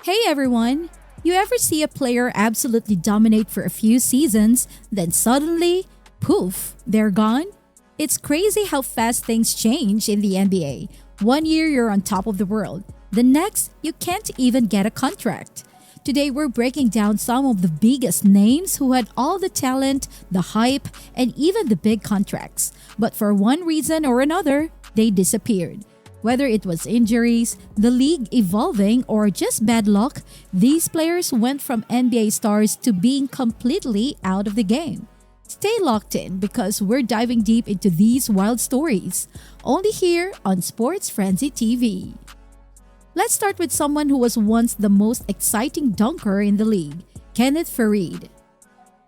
Hey everyone! You ever see a player absolutely dominate for a few seasons, then suddenly, poof, they're gone? It's crazy how fast things change in the NBA. One year you're on top of the world, the next, you can't even get a contract. Today we're breaking down some of the biggest names who had all the talent, the hype, and even the big contracts. But for one reason or another, they disappeared. Whether it was injuries, the league evolving, or just bad luck, these players went from NBA stars to being completely out of the game. Stay locked in because we're diving deep into these wild stories, only here on Sports Frenzy TV. Let's start with someone who was once the most exciting dunker in the league, Kenneth Faried.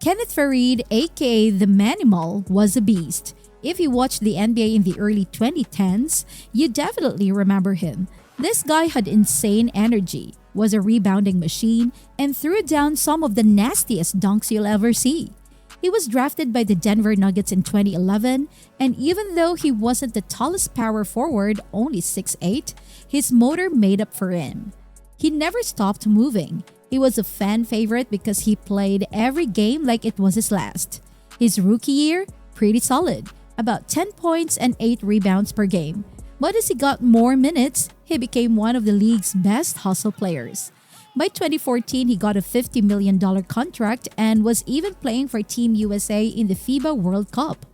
Kenneth Faried, aka the Manimal, was a beast. If you watched the NBA in the early 2010s, you definitely remember him. This guy had insane energy, was a rebounding machine, and threw down some of the nastiest dunks you'll ever see. He was drafted by the Denver Nuggets in 2011, and even though he wasn't the tallest power forward, only 6'8", his motor made up for him. He never stopped moving. He was a fan favorite because he played every game like it was his last. His rookie year, pretty solid. About 10 points and 8 rebounds per game. But as he got more minutes, he became one of the league's best hustle players. By 2014, he got a $50 million contract and was even playing for Team USA in the FIBA World Cup.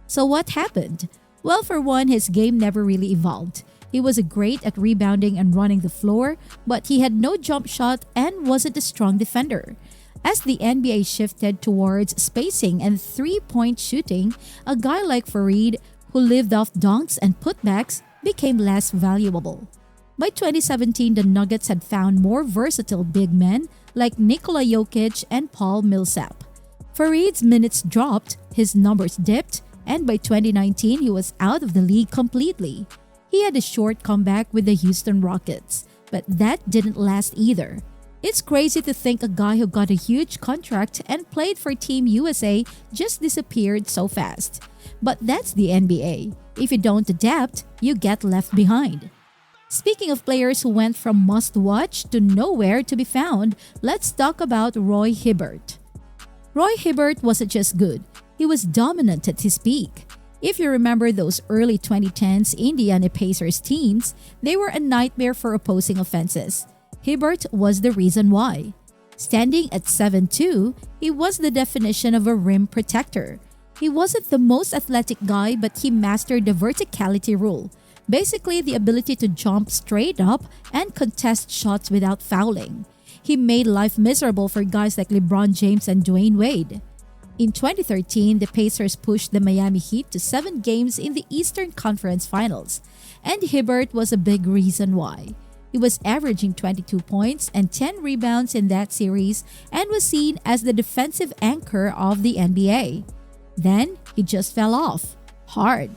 So what happened? Well, for one, his game never really evolved. He was great at rebounding and running the floor, but he had no jump shot and wasn't a strong defender. As the NBA shifted towards spacing and three-point shooting, a guy like Faried, who lived off dunks and putbacks, became less valuable. By 2017, the Nuggets had found more versatile big men like Nikola Jokic and Paul Millsap. Faried's minutes dropped, his numbers dipped, and by 2019, he was out of the league completely. He had a short comeback with the Houston Rockets, but that didn't last either. It's crazy to think a guy who got a huge contract and played for Team USA just disappeared so fast. But that's the NBA. If you don't adapt, you get left behind. Speaking of players who went from must-watch to nowhere to be found, let's talk about Roy Hibbert. Roy Hibbert wasn't just good, he was dominant at his peak. If you remember those early 2010s Indiana Pacers teams, they were a nightmare for opposing offenses. Hibbert was the reason why. Standing at 7'2", he was the definition of a rim protector. He wasn't the most athletic guy, but he mastered the verticality rule, basically the ability to jump straight up and contest shots without fouling. He made life miserable for guys like LeBron James and Dwayne Wade. In 2013, the Pacers pushed the Miami Heat to 7 games in the Eastern Conference Finals, and Hibbert was a big reason why. He was averaging 22 points and 10 rebounds in that series and was seen as the defensive anchor of the NBA. Then, he just fell off. Hard.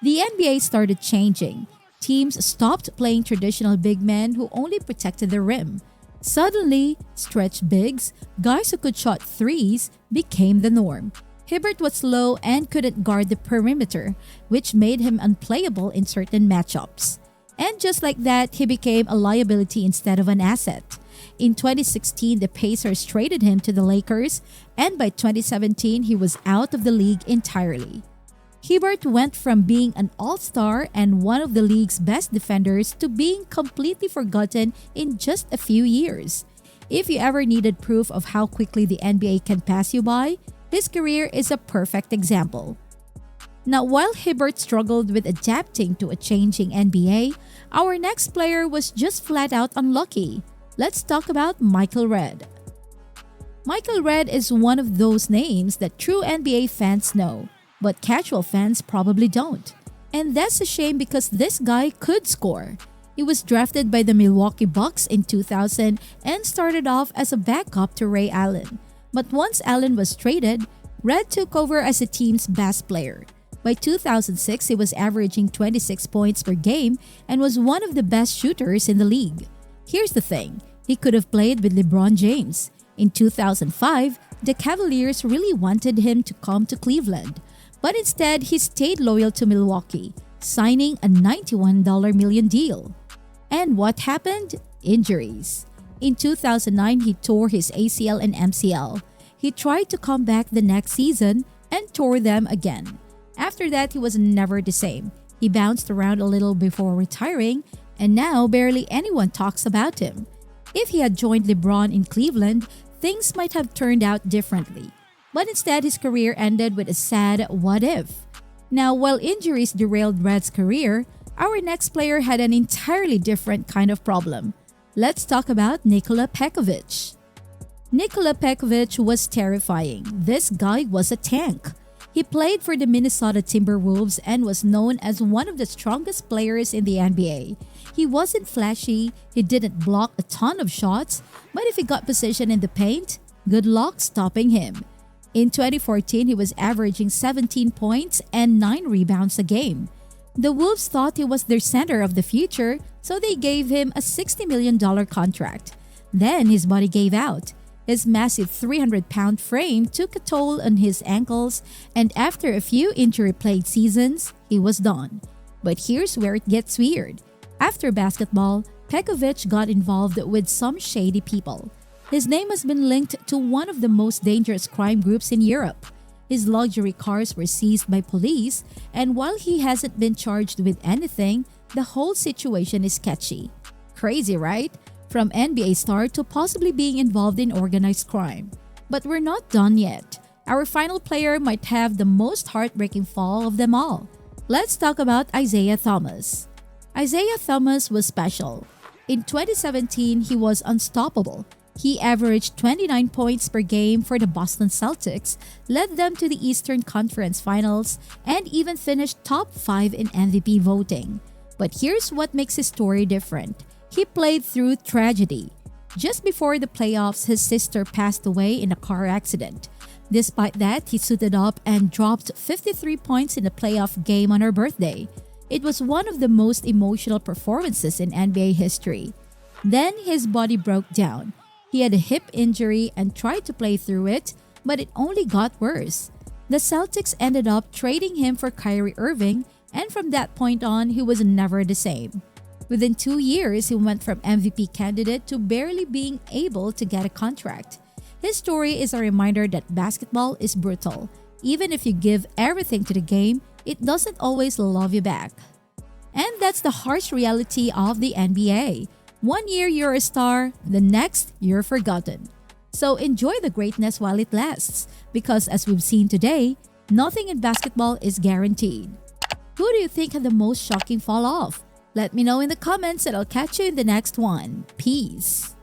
The NBA started changing. Teams stopped playing traditional big men who only protected the rim. Suddenly, stretch bigs, guys who could shot threes, became the norm. Hibbert was slow and couldn't guard the perimeter, which made him unplayable in certain matchups. And just like that, he became a liability instead of an asset. In 2016, the Pacers traded him to the Lakers, and by 2017, he was out of the league entirely. Hibbert went from being an all-star and one of the league's best defenders to being completely forgotten in just a few years. If you ever needed proof of how quickly the NBA can pass you by, his career is a perfect example. Now, while Hibbert struggled with adapting to a changing NBA, our next player was just flat out unlucky. Let's talk about Michael Redd. Michael Redd is one of those names that true NBA fans know, but casual fans probably don't. And that's a shame because this guy could score. He was drafted by the Milwaukee Bucks in 2000 and started off as a backup to Ray Allen. But once Allen was traded, Redd took over as the team's best player. By 2006, he was averaging 26 points per game and was one of the best shooters in the league. Here's the thing, he could have played with LeBron James. In 2005, the Cavaliers really wanted him to come to Cleveland, but instead he stayed loyal to Milwaukee, signing a $91 million deal. And what happened? Injuries. In 2009, he tore his ACL and MCL. He tried to come back the next season and tore them again. After that, he was never the same. He bounced around a little before retiring, and now barely anyone talks about him. If he had joined LeBron in Cleveland, things might have turned out differently. But instead, his career ended with a sad what if. Now, while injuries derailed Red's career, our next player had an entirely different kind of problem. Let's talk about Nikola Pekovic. Nikola Pekovic was terrifying. This guy was a tank. He played for the Minnesota Timberwolves and was known as one of the strongest players in the NBA. He wasn't flashy, he didn't block a ton of shots, but if he got position in the paint, good luck stopping him. In 2014, he was averaging 17 points and 9 rebounds a game. The Wolves thought he was their center of the future, so they gave him a $60 million contract. Then his body gave out. His massive 300-pound frame took a toll on his ankles, and after a few injury-plagued seasons, he was done. But here's where it gets weird. After basketball, Pekovic got involved with some shady people. His name has been linked to one of the most dangerous crime groups in Europe. His luxury cars were seized by police, and while he hasn't been charged with anything, the whole situation is sketchy. Crazy, right? From NBA star to possibly being involved in organized crime. But we're not done yet. Our final player might have the most heartbreaking fall of them all. Let's talk about Isaiah Thomas. Isaiah Thomas was special. In 2017, he was unstoppable. He averaged 29 points per game for the Boston Celtics, led them to the Eastern Conference Finals, and even finished top 5 in MVP voting. But here's what makes his story different. He played through tragedy. Just before the playoffs, his sister passed away in a car accident. Despite that, he suited up and dropped 53 points in a playoff game on her birthday. It was one of the most emotional performances in NBA history. Then his body broke down. He had a hip injury and tried to play through it, but it only got worse. The Celtics ended up trading him for Kyrie Irving, and from that point on, he was never the same. Within 2 years, he went from MVP candidate to barely being able to get a contract. His story is a reminder that basketball is brutal. Even if you give everything to the game, it doesn't always love you back. And that's the harsh reality of the NBA. 1 year you're a star, the next you're forgotten. So enjoy the greatness while it lasts, because as we've seen today, nothing in basketball is guaranteed. Who do you think had the most shocking fall off? Let me know in the comments and I'll catch you in the next one. Peace.